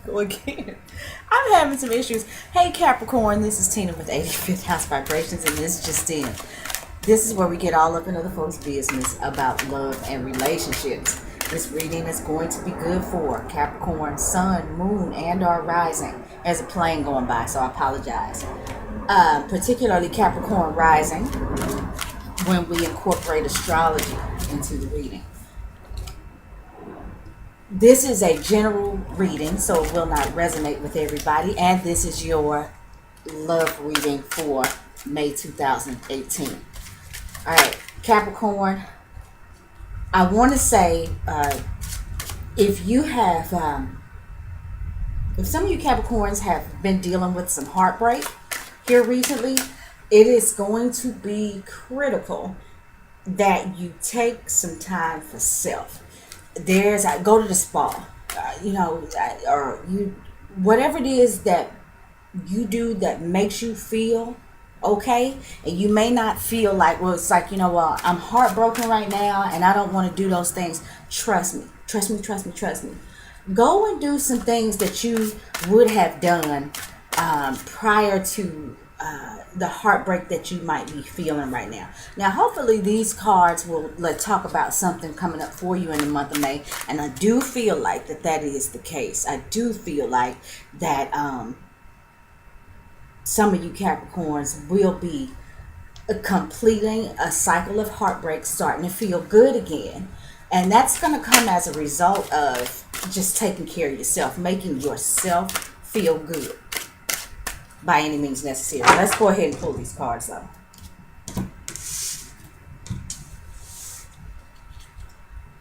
Go again. I'm having some issues. Hey Capricorn, this is Tina with 85th House Vibrations, and this just in. This is where we get all up in other folks' business about love and relationships. This reading is going to be good for Capricorn, Sun, Moon, and or Rising. There's a plane going by, so I apologize. Particularly Capricorn Rising, when we incorporate astrology into the reading. This is a general reading, so it will not resonate with everybody. And this is your love reading for May 2018. All right, Capricorn, I want to say if you have, if some of you Capricorns have been dealing with some heartbreak here recently, it is going to be critical that you take some time for self. Go to the spa, or you, whatever it is that you do that makes you feel okay. And you may not feel like, well, it's like, well, I'm heartbroken right now and I don't want to do those things. Trust me, trust me, trust me, trust me. Go and do some things that you would have done prior to the heartbreak that you might be feeling right now. Now, hopefully these cards will talk about something coming up for you in the month of May. And I do feel like that is the case. I do feel like that some of you Capricorns will be completing a cycle of heartbreak, starting to feel good again. And that's going to come as a result of just taking care of yourself, making yourself feel good by any means necessary. Let's go ahead and pull these cards up.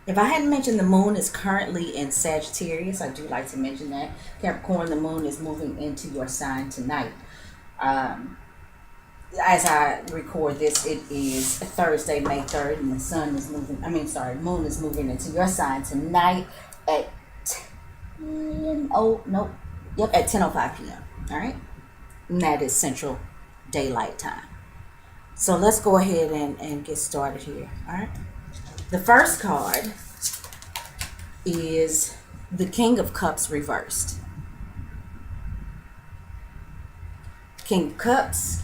If I hadn't mentioned the moon is currently in Sagittarius, I do like to mention that. Capricorn, the moon is moving into your sign tonight. As I record this, it is Thursday, May 3rd, and the moon is moving into your sign tonight at at 10:05 p.m. All right? And that is Central Daylight Time. So let's go ahead and get started here. All right. The first card is the King of Cups reversed. King of Cups,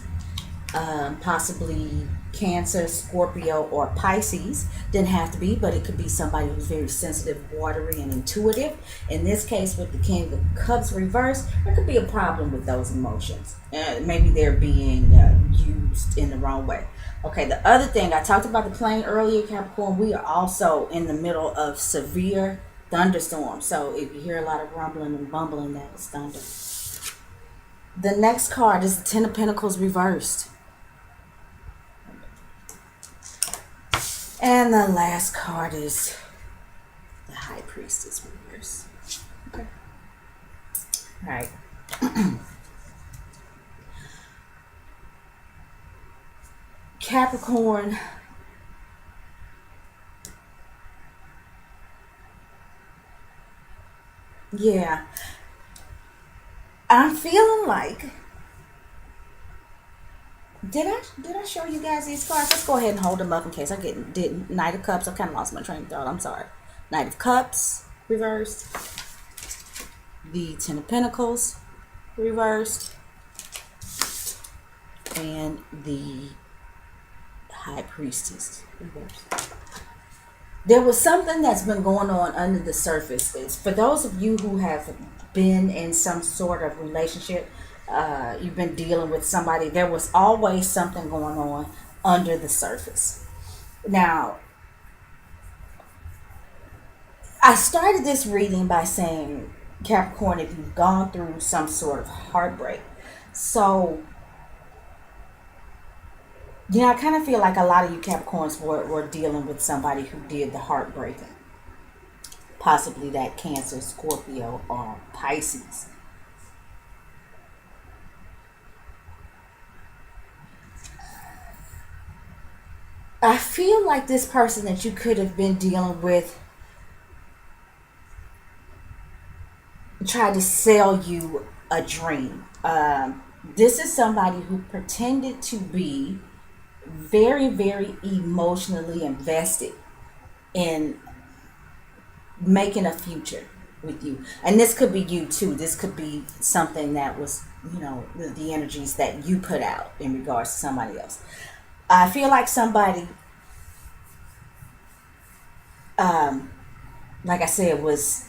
possibly Cancer, Scorpio, or Pisces. Didn't have to be, but it could be somebody who's very sensitive, watery, and intuitive. In this case, with the King of Cups reversed, there could be a problem with those emotions. Maybe they're being used in the wrong way. Okay, the other thing, I talked about the plane earlier, Capricorn. We are also in the middle of severe thunderstorms. So if you hear a lot of rumbling and bumbling, that is thunder. The next card is the Ten of Pentacles reversed. And the last card is the High Priestess reversed. Okay. All right. Capricorn. Yeah. I'm feeling like, did I show you guys these cards? Let's go ahead and hold them up in case I didn't. Knight of Cups. I kind of lost my train of thought. I'm sorry. Knight of Cups reversed. The Ten of Pentacles reversed. And the High Priestess reversed. There was something that's been going on under the surface. It's for those of you who have been in some sort of relationship, you've been dealing with somebody, there was always something going on under the surface. Now, I started this reading by saying, Capricorn, if you've gone through some sort of heartbreak, so I kind of feel like a lot of you Capricorns were dealing with somebody who did the heartbreaking. Possibly that Cancer, Scorpio, or Pisces. I feel like this person that you could have been dealing with tried to sell you a dream. This is somebody who pretended to be very, very emotionally invested in making a future. with you. And this could be you too. This could be something that was, the energies that you put out in regards to somebody else. I feel like somebody, like I said, was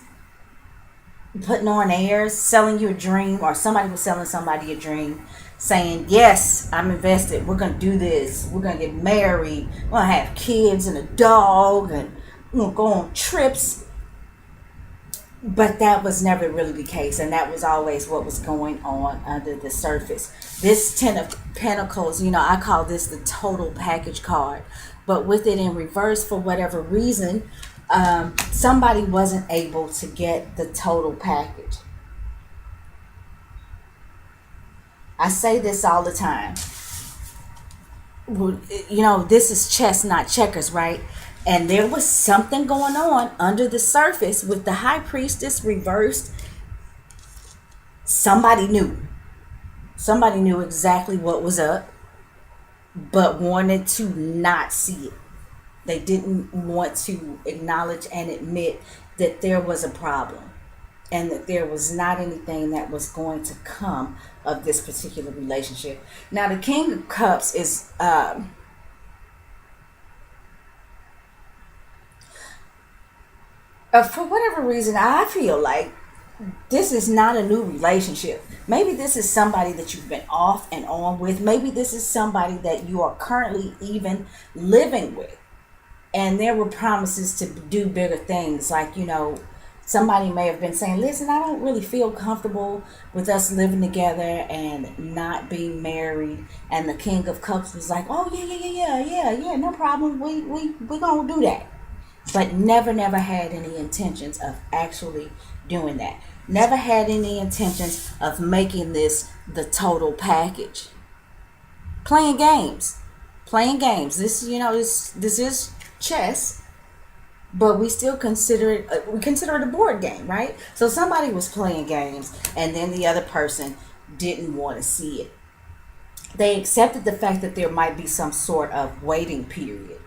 putting on airs, selling you a dream, or somebody was selling somebody a dream, saying, yes, I'm invested, we're going to do this, we're going to get married, we're going to have kids and a dog, and we're going to go on trips. But that was never really the case, and that was always what was going on under the surface. This Ten of Pentacles, I call this the total package card. But with it in reverse, for whatever reason, somebody wasn't able to get the total package. I say this all the time. This is chess, not checkers, right? And there was something going on under the surface with the High Priestess reversed. Somebody knew. Somebody knew exactly what was up, but wanted to not see it. They didn't want to acknowledge and admit that there was a problem and that there was not anything that was going to come of this particular relationship. Now, the King of Cups is... for whatever reason, I feel like this is not a new relationship. Maybe this is somebody that you've been off and on with. Maybe this is somebody that you are currently even living with. And there were promises to do bigger things. Like, somebody may have been saying, listen, I don't really feel comfortable with us living together and not being married. And the King of Cups was like, oh, yeah, no problem. We're going to do that. But never had any intentions of actually doing that. Never had any intentions of making this the total package. Playing games. This, this is chess, but we still consider it a board game, right? So somebody was playing games, and then the other person didn't want to see it. They accepted the fact that there might be some sort of waiting period.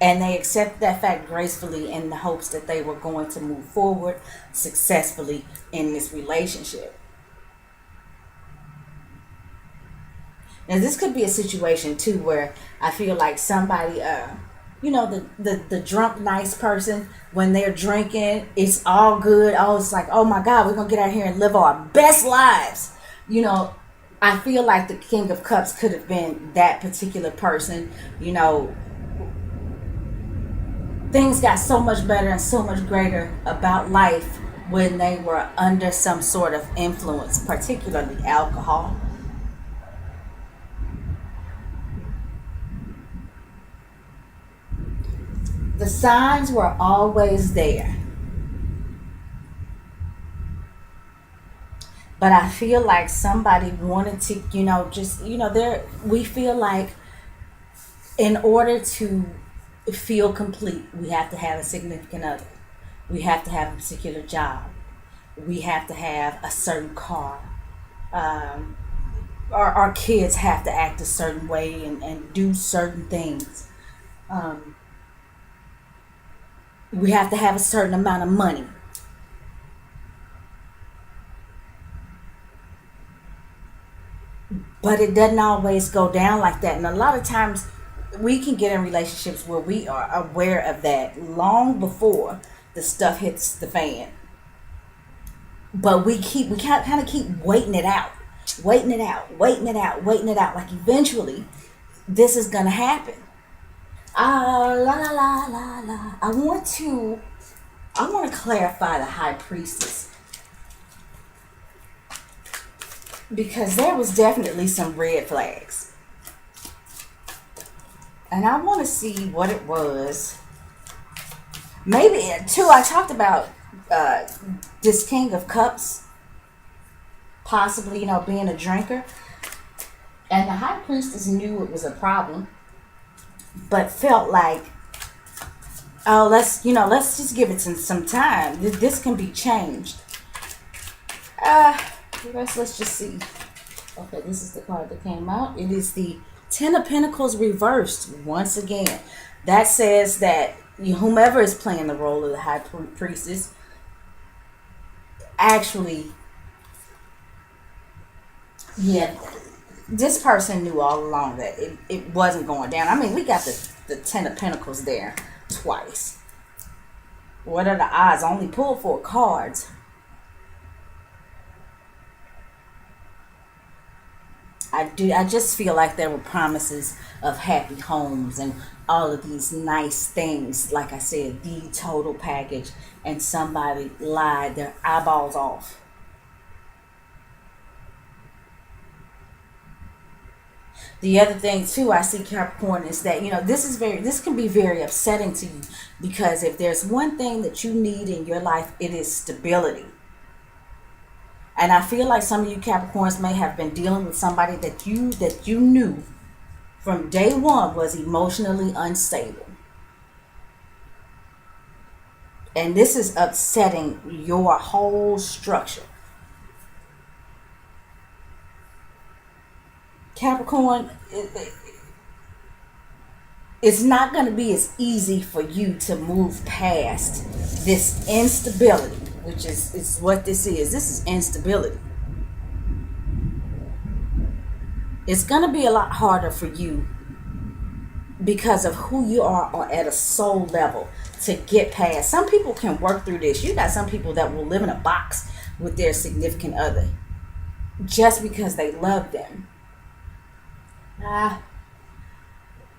And they accepted that fact gracefully in the hopes that they were going to move forward successfully in this relationship. Now, this could be a situation, too, where I feel like somebody, the drunk, nice person, when they're drinking, it's all good. Oh, it's like, oh, my God, we're going to get out here and live our best lives. I feel like the King of Cups could have been that particular person, Things got so much better and so much greater about life when they were under some sort of influence, particularly alcohol. The signs were always there. But I feel like somebody wanted to, we feel like in order to feel complete, we have to have a significant other. We have to have a particular job. We have to have a certain car. Our kids have to act a certain way and do certain things. We have to have a certain amount of money. But it doesn't always go down like that. And a lot of times we can get in relationships where we are aware of that long before the stuff hits the fan. But we kind of keep waiting it out. Like eventually this is going to happen. I want to clarify the High Priestess, because there was definitely some red flags. And I want to see what it was. Maybe, too, I talked about this King of Cups possibly, being a drinker. And the High Priestess knew it was a problem, but felt like, oh, let's just give it some time. This can be changed. Let's just see. Okay, this is the card that came out. It is the Ten of Pentacles reversed once again. That says that whomever is playing the role of the high priestess actually, yeah, this person knew all along that it wasn't going down. I mean, we got the Ten of Pentacles there twice. What are the odds? I only pulled 4 cards. I just feel like there were promises of happy homes and all of these nice things. Like I said, the total package, and somebody lied their eyeballs off. The other thing too I see, Capricorn, is that this can be very upsetting to you, because if there's one thing that you need in your life, it is stability. And I feel like some of you Capricorns may have been dealing with somebody that you knew from day one was emotionally unstable. And this is upsetting your whole structure. Capricorn, it's not going to be as easy for you to move past this instability, which is what this is. This is instability. It's going to be a lot harder for you because of who you are or at a soul level to get past. Some people can work through this. You got some people that will live in a box with their significant other just because they love them.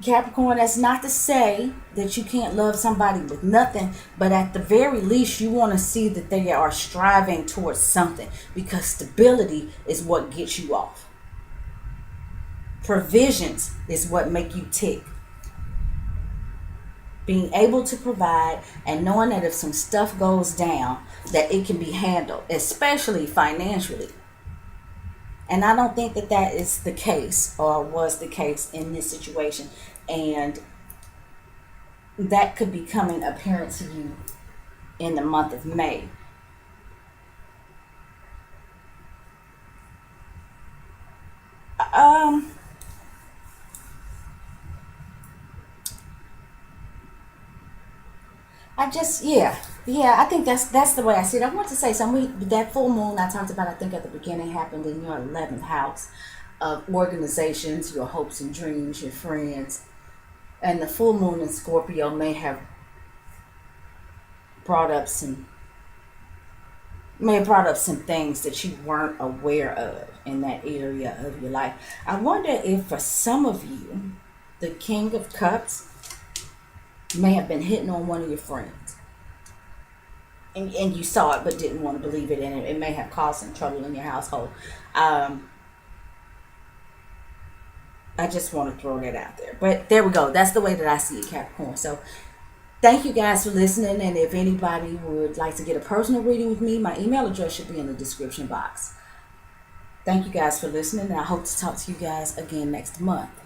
Capricorn, that's not to say that you can't love somebody with nothing, but at the very least, you want to see that they are striving towards something, because stability is what gets you off. Provisions is what make you tick. Being able to provide and knowing that if some stuff goes down, that it can be handled, especially financially. And I don't think that is the case, or was the case in this situation. And that could be coming apparent to you in the month of May. I think that's the way I see it. I want to say something. That full moon I talked about, I think at the beginning, happened in your 11th house of organizations, your hopes and dreams, your friends. And the full moon in Scorpio may have brought up some things that you weren't aware of in that area of your life. I wonder if for some of you, the King of Cups may have been hitting on one of your friends. And you saw it but didn't want to believe it, and it may have caused some trouble in your household. I just want to throw that out there. But there we go. That's the way that I see it, Capricorn. So thank you guys for listening. And if anybody would like to get a personal reading with me, my email address should be in the description box. Thank you guys for listening, and I hope to talk to you guys again next month.